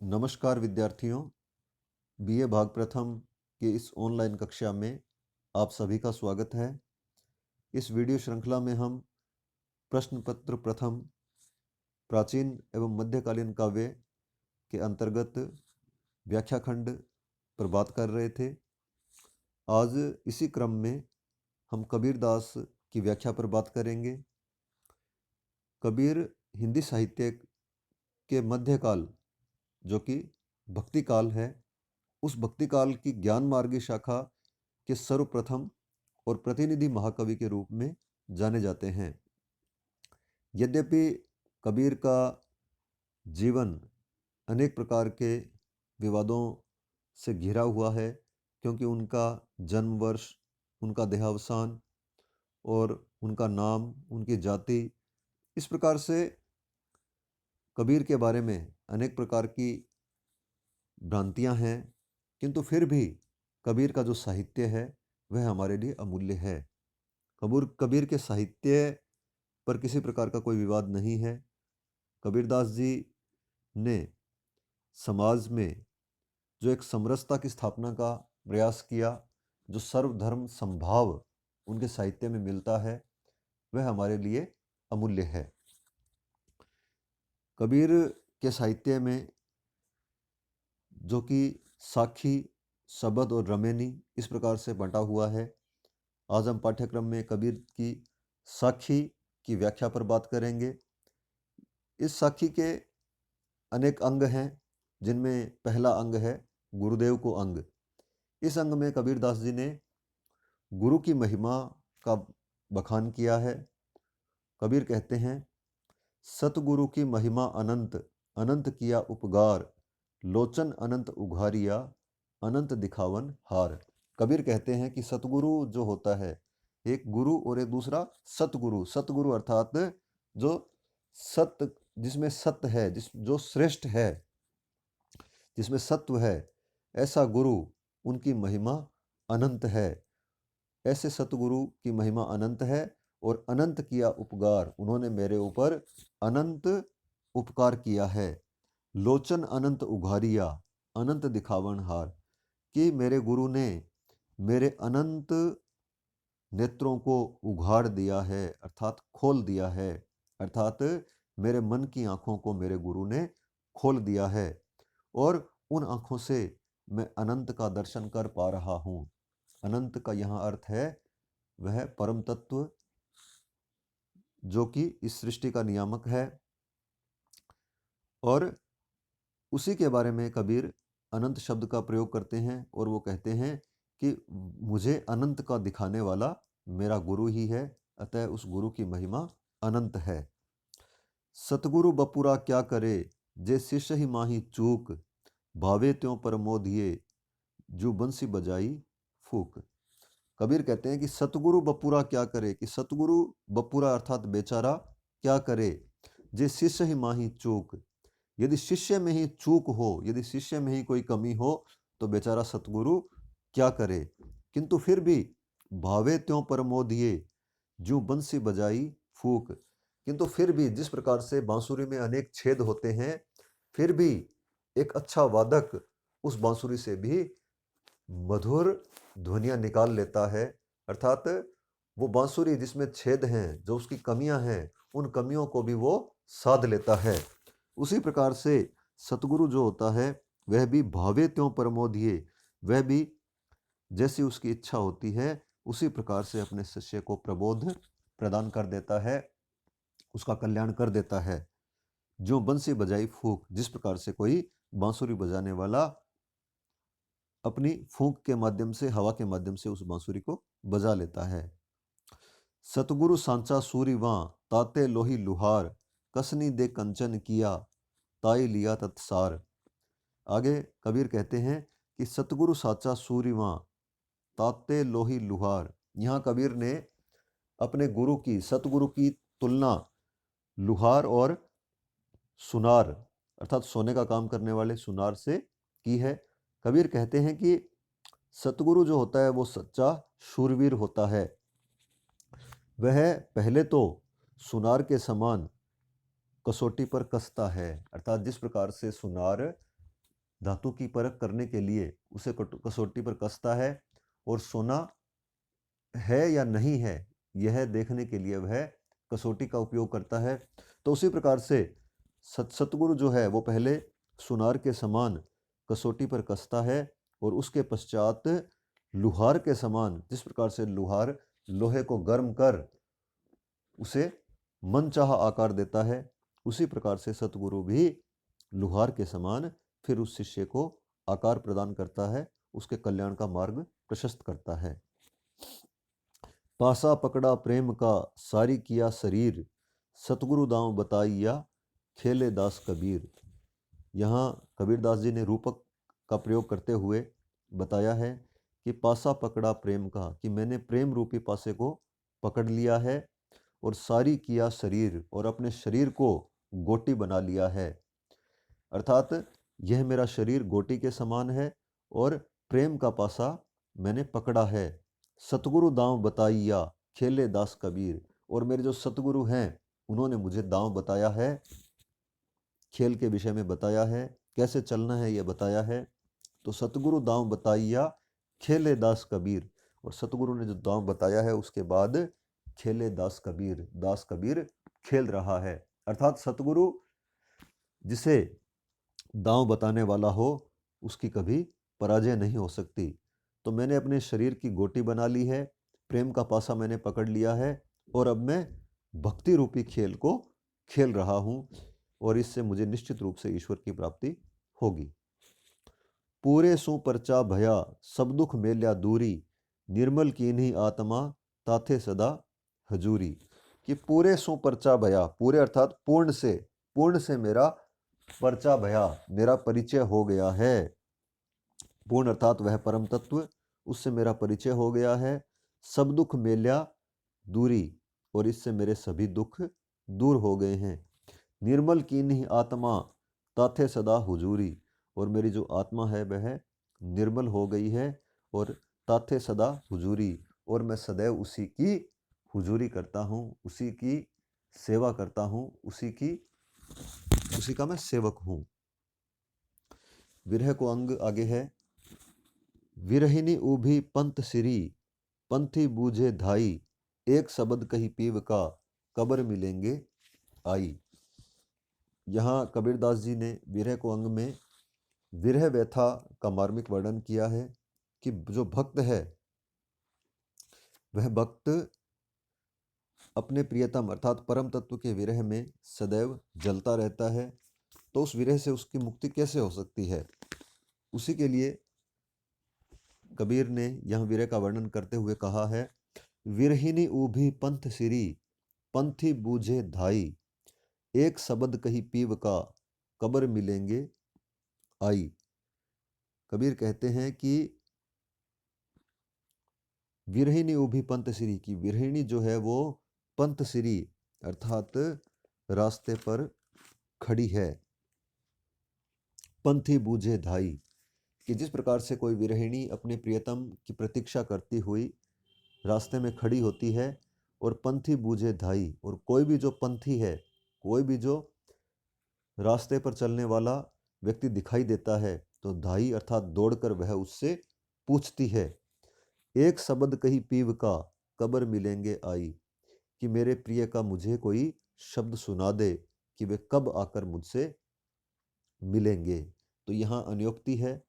नमस्कार विद्यार्थियों, बीए भाग प्रथम के इस ऑनलाइन कक्षा में आप सभी का स्वागत है। इस वीडियो श्रृंखला में हम प्रश्न पत्र प्रथम प्राचीन एवं मध्यकालीन काव्य के अंतर्गत व्याख्याखंड पर बात कर रहे थे। आज इसी क्रम में हम कबीरदास की व्याख्या पर बात करेंगे। कबीर हिंदी साहित्य के मध्यकाल जो कि भक्ति काल है, उस भक्ति काल की ज्ञान मार्गी शाखा के सर्वप्रथम और प्रतिनिधि महाकवि के रूप में जाने जाते हैं। यद्यपि कबीर का जीवन अनेक प्रकार के विवादों से घिरा हुआ है, क्योंकि उनका जन्म वर्ष, उनका देहावसान और उनका नाम, उनकी जाति, इस प्रकार से कबीर के बारे में अनेक प्रकार की भ्रांतियां हैं, किंतु फिर भी कबीर का जो साहित्य है वह हमारे लिए अमूल्य है। कबीर के साहित्य पर किसी प्रकार का कोई विवाद नहीं है। कबीरदास जी ने समाज में जो एक समरसता की स्थापना का प्रयास किया, जो सर्वधर्म समभाव उनके साहित्य में मिलता है, वह हमारे लिए अमूल्य है। कबीर के साहित्य में जो कि साखी, शबद और रमेनी इस प्रकार से बंटा हुआ है। आज हम पाठ्यक्रम में कबीर की साखी की व्याख्या पर बात करेंगे। इस साखी के अनेक अंग हैं, जिनमें पहला अंग है गुरुदेव को अंग। इस अंग में कबीरदास जी ने गुरु की महिमा का बखान किया है। कबीर कहते हैं, सतगुरु की महिमा अनंत, अनंत किया उपगार, लोचन अनंत उघारिया, अनंत दिखावन हार। कबीर कहते हैं कि सतगुरु जो होता है, एक गुरु और एक दूसरा सतगुरु। सतगुरु अर्थात जो सत्य, जिसमें सत्य है, जो श्रेष्ठ है, जिसमें सत्व है, ऐसा गुरु, उनकी महिमा अनंत है। ऐसे सतगुरु की महिमा अनंत है और अनंत किया उपकार, उन्होंने मेरे ऊपर अनंत उपकार किया है। लोचन अनंत उघारिया, अनंत दिखावन हार, कि मेरे गुरु ने मेरे अनंत नेत्रों को उघाड़ दिया है, अर्थात खोल दिया है। अर्थात मेरे मन की आंखों को मेरे गुरु ने खोल दिया है और उन आंखों से मैं अनंत का दर्शन कर पा रहा हूँ। अनंत का यहाँ अर्थ है वह परम तत्व जो कि इस सृष्टि का नियामक है, और उसी के बारे में कबीर अनंत शब्द का प्रयोग करते हैं और वो कहते हैं कि मुझे अनंत का दिखाने वाला मेरा गुरु ही है, अतः उस गुरु की महिमा अनंत है। सतगुरु बपुरा क्या करे, जे शिष्य ही माही चूक, भावे त्यों परमोधिये, जो बंसी बजाई फूक। कबीर कहते हैं कि सतगुरु बपुरा क्या करे, कि सतगुरु बपुरा अर्थात बेचारा क्या करे, जे शिष्य ही माही चूक, यदि शिष्य में ही चूक हो, यदि शिष्य में ही कोई कमी हो, तो बेचारा सतगुरु क्या करे। किंतु फिर भी भावे त्यों परमोधिये, जो बंसी बजाई फूक, किंतु फिर भी जिस प्रकार से बांसुरी में अनेक छेद होते हैं, फिर भी एक अच्छा वादक उस बांसुरी से भी मधुर ध्वनियां निकाल लेता है। अर्थात वो बांसुरी जिसमें छेद हैं, जो उसकी कमियां हैं, उन कमियों को भी वो साध लेता है। उसी प्रकार से सतगुरु जो होता है वह भी भावे त्यों परमोधिये, वह भी जैसी उसकी इच्छा होती है उसी प्रकार से अपने शिष्य को प्रबोध प्रदान कर देता है, उसका कल्याण कर देता है। जो बंसी बजाई फूक, जिस प्रकार से कोई बांसुरी बजाने वाला अपनी फूंक के माध्यम से, हवा के माध्यम से उस बांसुरी को बजा लेता है। सतगुरु सांचा सूरीवां, ताते लोही लुहार, कसनी दे कंचन किया, ताई लिया तत्सार। आगे कबीर कहते हैं कि सतगुरु साचा सूरीवां, ताते लोही लुहार। यहाँ कबीर ने अपने गुरु की, सतगुरु की तुलना लुहार और सुनार अर्थात सोने का काम करने वाले सुनार से की है। कबीर कहते हैं कि सतगुरु जो होता है वो सच्चा शूरवीर होता है। वह पहले तो सुनार के समान कसौटी पर कसता है, अर्थात जिस प्रकार से सुनार धातु की परख करने के लिए उसे कसौटी पर कसता है और सोना है या नहीं है यह देखने के लिए वह कसौटी का उपयोग करता है। तो उसी प्रकार से सतगुरु जो है वो पहले सुनार के समान कसौटी पर कसता है और उसके पश्चात लुहार के समान, जिस प्रकार से लुहार लोहे को गर्म कर उसे मनचाहा आकार देता है, उसी प्रकार से सतगुरु भी लुहार के समान फिर उस शिष्य को आकार प्रदान करता है, उसके कल्याण का मार्ग प्रशस्त करता है। पासा पकड़ा प्रेम का सारी किया शरीर, सतगुरु दांव बताइया खेले दास कबीर। यहाँ कबीरदास जी ने रूपक का प्रयोग करते हुए बताया है कि पासा पकड़ा प्रेम का, कि मैंने प्रेम रूपी पासे को पकड़ लिया है और सारी किया शरीर, और अपने शरीर को गोटी बना लिया है। अर्थात यह मेरा शरीर गोटी के समान है और प्रेम का पासा मैंने पकड़ा है। सतगुरु दांव बताइया खेले दास कबीर, और मेरे जो सतगुरु हैं उन्होंने मुझे दांव बताया है, खेल के विषय में बताया है, कैसे चलना है यह बताया है। तो सतगुरु दांव बताइया खेले दास कबीर, और सतगुरु ने जो दांव बताया है उसके बाद खेले दास कबीर खेल रहा है। अर्थात सतगुरु जिसे दांव बताने वाला हो उसकी कभी पराजय नहीं हो सकती। तो मैंने अपने शरीर की गोटी बना ली है, प्रेम का पासा मैंने पकड़ लिया है और अब मैं भक्ति रूपी खेल को खेल रहा हूँ, और इससे मुझे निश्चित रूप से ईश्वर की प्राप्ति होगी। पूरे सु परचा भया सब दुख मेल्या दूरी, निर्मल कीन्ही आत्मा ताथे सदा हजूरी। कि पूरे सु परचा भया, पूरे अर्थात पूर्ण से मेरा परचा भया, मेरा परिचय हो गया है। पूर्ण अर्थात वह परम तत्व, उससे मेरा परिचय हो गया है। सब दुख मेल्या दूरी, और इससे मेरे सभी दुख दूर हो गए हैं। निर्मल कीन्ही आत्मा ताथे सदा हुजूरी, और मेरी जो आत्मा है वह निर्मल हो गई है, और ताथे सदा हुजूरी, और मैं सदैव उसी की हुजूरी करता हूँ, उसी की सेवा करता हूँ, उसी का मैं सेवक हूँ। विरह को अंग आगे है। विरहिनी ऊभी पंथ सिरी, पंथी बूझे धाई, एक शब्द कही पीव का कबर मिलेंगे आई। यहाँ कबीरदास जी ने विरह को अंग में विरह व्यथा का मार्मिक वर्णन किया है कि जो भक्त है वह भक्त अपने प्रियतम अर्थात परम तत्व के विरह में सदैव जलता रहता है। तो उस विरह से उसकी मुक्ति कैसे हो सकती है, उसी के लिए कबीर ने यह विरह का वर्णन करते हुए कहा है, विरहिनी ऊभी पंथ सिरी, पंथी बूझे धाई, एक शब्द कही पीव का कबर मिलेंगे आई। कबीर कहते हैं कि विरहिणी उभी पंथ सिरी, की विरहिणी जो है वो पंथ सिरी अर्थात रास्ते पर खड़ी है। पंथी बूझे धाई, कि जिस प्रकार से कोई विरहिणी अपने प्रियतम की प्रतीक्षा करती हुई रास्ते में खड़ी होती है, और पंथी बूझे धाई, और कोई भी जो पंथी है, कोई भी जो रास्ते पर चलने वाला व्यक्ति दिखाई देता है, तो धाई अर्थात दौड़कर वह उससे पूछती है, एक शब्द कही पीव का कबर मिलेंगे आई, कि मेरे प्रिय का मुझे कोई शब्द सुना दे कि वे कब आकर मुझसे मिलेंगे। तो यहाँ अन्योक्ति है।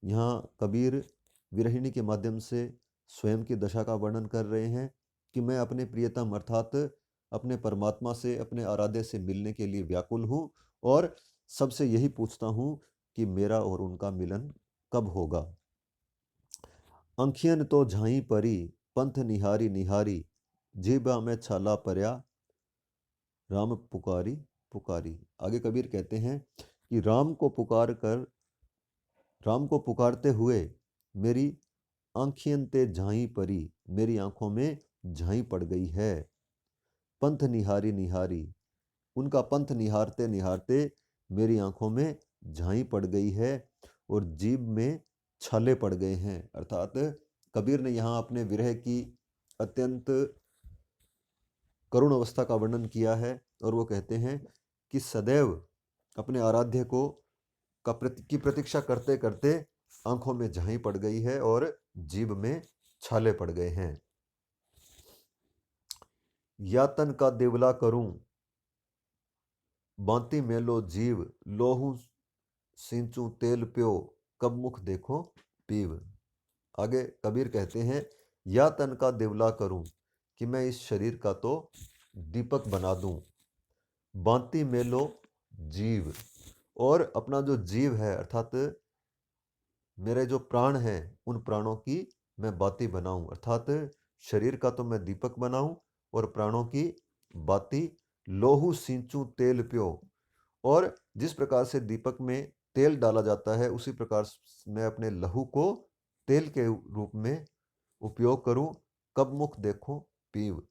यहाँ कबीर विरहिणी के माध्यम से स्वयं की दशा का वर्णन कर रहे हैं कि मैं अपने प्रियतम अर्थात अपने परमात्मा से, अपने आराध्य से मिलने के लिए व्याकुल हूँ, और सबसे यही पूछता हूँ कि मेरा और उनका मिलन कब होगा। अंखियन तो झाई परी, पंथ निहारी निहारी, जीबा में छाला पर्या, राम पुकारी पुकारी। आगे कबीर कहते हैं कि राम को पुकारते हुए मेरी आँखियन ते झाई परी, मेरी आंखों में झाई पड़ गई है। पंथ निहारी निहारी, उनका पंथ निहारते निहारते मेरी आंखों में झाई पड़ गई है, और जीभ में छाले पड़ गए हैं। अर्थात कबीर ने यहाँ अपने विरह की अत्यंत करुण अवस्था का वर्णन किया है, और वो कहते हैं कि सदैव अपने आराध्य को की प्रतीक्षा करते करते आंखों में झाई पड़ गई है और जीभ में छाले पड़ गए हैं। यातन का देवला करूं, बांती मेलो जीव, लोहू सिंचू तेल प्यो, कब मुख देखो पीव। आगे कबीर कहते हैं, या तन का देवला करूं, कि मैं इस शरीर का तो दीपक बना दूं, बांती मेलो जीव, और अपना जो जीव है अर्थात मेरे जो प्राण हैं उन प्राणों की मैं बाती बनाऊं, अर्थात शरीर का तो मैं दीपक बनाऊं और प्राणों की बाती। लोहू सींचूं तेल प्यो, और जिस प्रकार से दीपक में तेल डाला जाता है उसी प्रकार मैं अपने लहू को तेल के रूप में उपयोग करूं, कब मुख देखो पीव।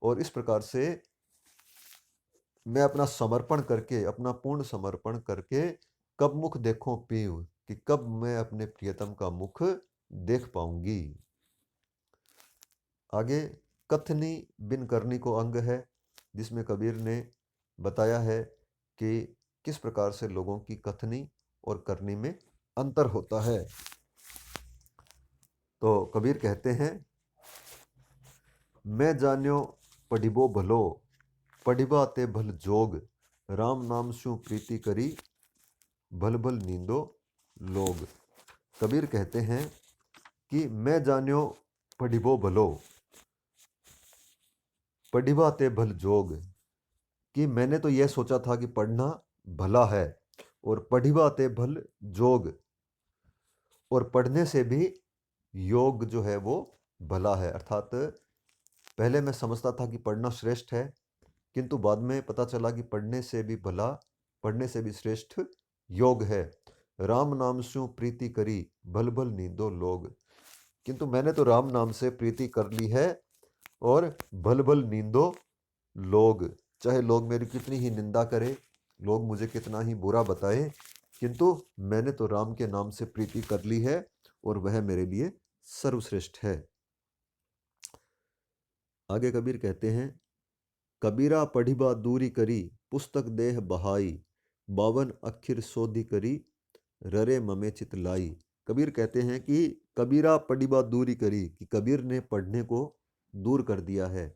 और इस प्रकार से मैं अपना समर्पण करके, अपना पूर्ण समर्पण करके कब मुख देखो पीव, कि कब मैं अपने प्रियतम का मुख देख पाऊंगी। आगे कथनी बिन करनी को अंग है, जिसमें कबीर ने बताया है कि किस प्रकार से लोगों की कथनी और करनी में अंतर होता है। तो कबीर कहते हैं, मैं जान्यो पढ़िबो भलो, पढ़िबा ते भल जोग, राम नाम स्यु प्रीति करी, भल भल नींदो लोग। कबीर कहते हैं कि मैं जान्यो पढ़िबो भलो, पढ़िबा ते भल जोग, कि मैंने तो यह सोचा था कि पढ़ना भला है, और पढ़िबा ते भल जोग, और पढ़ने से भी योग जो है वो भला है। अर्थात पहले मैं समझता था कि पढ़ना श्रेष्ठ है, किंतु बाद में पता चला कि पढ़ने से भी भला, पढ़ने से भी श्रेष्ठ योग है। राम नाम स्यु प्रीति करी, भल भल नींदो लोग, किंतु मैंने तो राम नाम से प्रीति कर ली है, और भल भल नींदो लोग, चाहे लोग मेरी कितनी ही निंदा करें, लोग मुझे कितना ही बुरा बताएं, किंतु मैंने तो राम के नाम से प्रीति कर ली है और वह मेरे लिए सर्वश्रेष्ठ है। आगे कबीर कहते हैं, कबीरा पढ़िबा दूरी करी, पुस्तक देह बहाई, बावन अक्षर सोधी करी, ररे ममे चित लाई। कबीर कहते हैं कि कबीरा पढ़िबा दूरी करी, कि कबीर ने पढ़ने को दूर कर दिया है।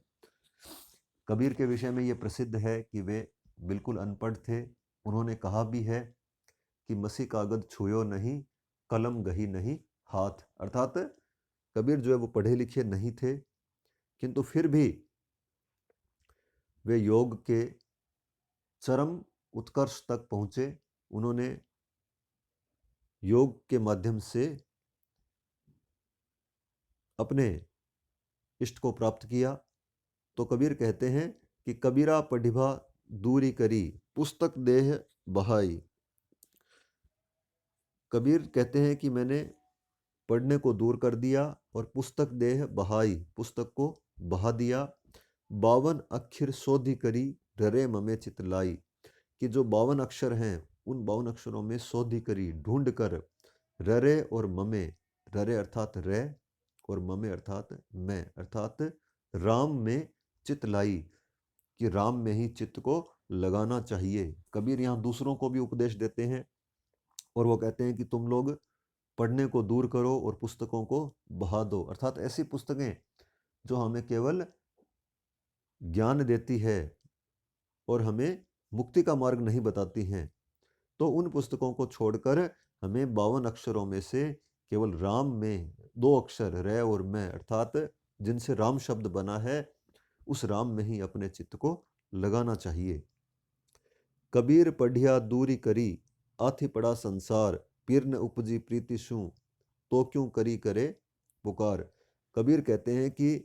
कबीर के विषय में ये प्रसिद्ध है कि वे बिल्कुल अनपढ़ थे। उन्होंने कहा भी है कि मसी कागज छुयो नहीं, कलम गही नहीं हाथ, अर्थात कबीर जो है वो पढ़े लिखे नहीं थे, किंतु फिर भी वे योग के चरम उत्कर्ष तक पहुँचे। उन्होंने योग के माध्यम से अपने इष्ट को प्राप्त किया। तो कबीर कहते हैं कि कबीरा पढ़िबा दूरी करी, पुस्तक देह बहाई। कबीर कहते हैं कि मैंने पढ़ने को दूर कर दिया और पुस्तक देह बहाई, पुस्तक को बहा दिया। 52 अक्षर शोधि करी, ररे ममे चित लाई, कि जो 52 अक्षर हैं उन 52 अक्षरों में शोधि करी, ढूंढ कर, ररे और ममे, ररे अर्थात रे और ममे अर्थात मैं, अर्थात राम में चित लाई, कि राम में ही चित्त को लगाना चाहिए। कबीर यहाँ दूसरों को भी उपदेश देते हैं और वो कहते हैं कि तुम लोग पढ़ने को दूर करो और पुस्तकों को बहा दो, अर्थात ऐसी पुस्तकें जो हमें केवल ज्ञान देती है और हमें मुक्ति का मार्ग नहीं बताती हैं, तो उन पुस्तकों को छोड़कर हमें 52 अक्षरों में से केवल राम में 2 अक्षर रे और मैं, अर्थात जिनसे राम शब्द बना है, उस राम में ही अपने चित्त को लगाना चाहिए। कबीर पढ़िया दूरी करी, आथी पड़ा संसार, पीर न उपजी प्रीति शू, तो क्यों करी करे पुकार। कबीर कहते हैं कि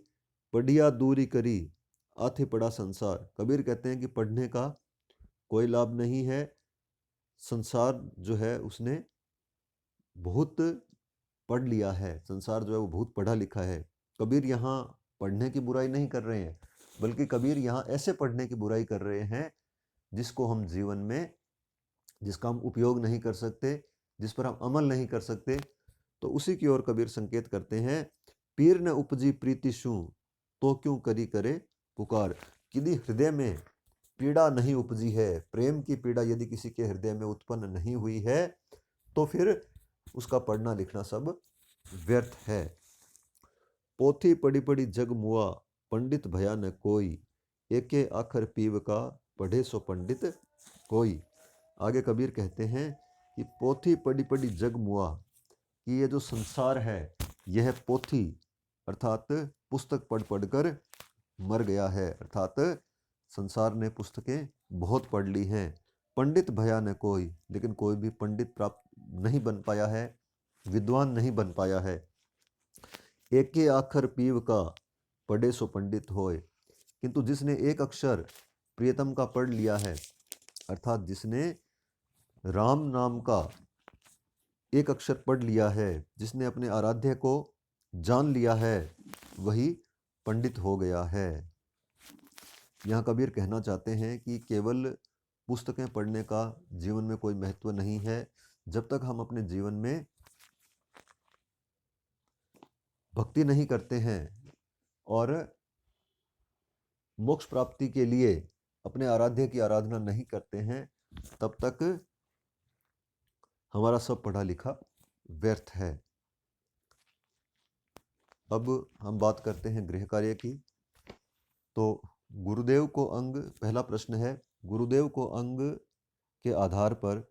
पढ़िया दूरी करी, आथी पड़ा संसार। कबीर कहते हैं कि पढ़ने का कोई लाभ नहीं है, संसार जो है उसने बहुत पढ़ लिया है, संसार जो है वो बहुत पढ़ा लिखा है। कबीर यहाँ पढ़ने की बुराई नहीं कर रहे हैं, बल्कि कबीर यहाँ ऐसे पढ़ने की बुराई कर रहे हैं जिसको हम जीवन में, जिसका हम उपयोग नहीं कर सकते, जिस पर हम अमल नहीं कर सकते। तो उसी की ओर कबीर संकेत करते हैं, पीर न उपजी प्रीति शू, तो क्यों करी करे पुकार। यदि हृदय में पीड़ा नहीं उपजी है, प्रेम की पीड़ा यदि किसी के हृदय में उत्पन्न नहीं हुई है, तो फिर उसका पढ़ना लिखना सब व्यर्थ है। पोथी पढ़ी पढ़ी जग मुआ, पंडित भया न कोई, एके आखर पीव का, पढ़े सो पंडित कोई। आगे कबीर कहते हैं कि पोथी पढ़ी पढ़ी जग मुआ, कि ये जो संसार है यह पोथी अर्थात पुस्तक पढ़ पढ़ कर मर गया है, अर्थात संसार ने पुस्तकें बहुत पढ़ ली हैं। पंडित भया न कोई, लेकिन कोई भी पंडित प्राप्त नहीं बन पाया है, विद्वान नहीं बन पाया है। एके आखर पीव का, पढ़े सो पंडित होए, किंतु जिसने एक अक्षर प्रियतम का पढ़ लिया है, अर्थात जिसने राम नाम का एक अक्षर पढ़ लिया है, जिसने अपने आराध्य को जान लिया है, वही पंडित हो गया है। यहाँ कबीर कहना चाहते हैं कि केवल पुस्तकें पढ़ने का जीवन में कोई महत्व नहीं है। जब तक हम अपने जीवन में भक्ति नहीं करते हैं और मोक्ष प्राप्ति के लिए अपने आराध्य की आराधना नहीं करते हैं, तब तक हमारा सब पढ़ा लिखा व्यर्थ है। अब हम बात करते हैं गृह कार्य की। तो गुरुदेव को अंग, पहला प्रश्न है, गुरुदेव को अंग के आधार पर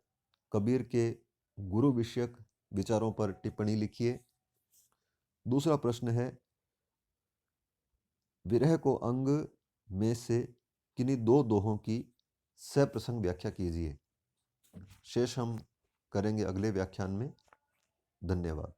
कबीर के गुरु विषयक विचारों पर टिप्पणी लिखिए। दूसरा प्रश्न है, विरह को अंग में से किन्हीं दो दोहों की सप्रसंग व्याख्या कीजिए। शेष हम करेंगे अगले व्याख्यान में। धन्यवाद।